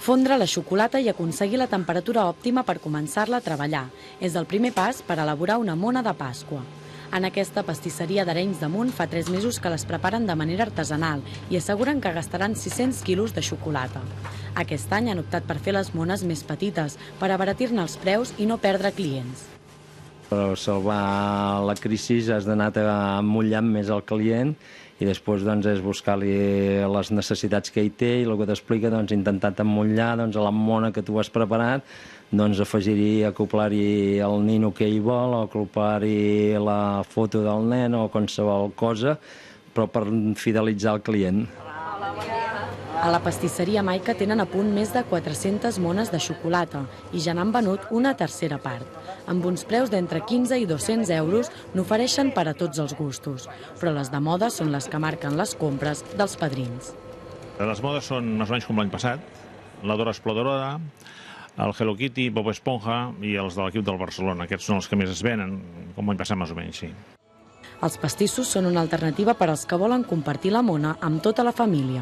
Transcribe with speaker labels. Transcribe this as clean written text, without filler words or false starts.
Speaker 1: Fondre la xocolata i aconseguir la temperatura òptima per començar-la a treballar és el primer pas per elaborar una mona de Pasqua. En aquesta pastisseria d'Arenys de Munt fa 3 mesos que les preparen de manera artesanal i asseguren que gastaran 600 quilos de xocolata. Aquest any han optat per fer les mones més petites, per abaratir-ne els preus i no perdre clients.
Speaker 2: Per salvar la crisi has d'anar emmotllant més el client i després és buscar-li les necessitats que ell té i el que t'explica intentar emmotllar a la mona que tu has preparat, afegir-hi, acoplar-hi el nino que ell vol, o acoplar-hi la foto del nen o qualsevol cosa, però per fidelitzar el client.
Speaker 1: A la pastisseria Maica tenen a punt més de 400 mones de xocolata i ja n'han venut una tercera part. Amb uns preus d'entre 15 i 200 euros n'ofereixen per a tots els gustos, però les de moda són les que marquen les compres dels padrins.
Speaker 3: Les modes són més o menys com l'any passat, la Dora Exploradora, el Hello Kitty, Bob Esponja i els de l'equip del Barcelona. Aquests són els que més es venen, com l'any passat més o menys, sí.
Speaker 1: Els pastissos són una alternativa per als que volen compartir la mona amb tota la família.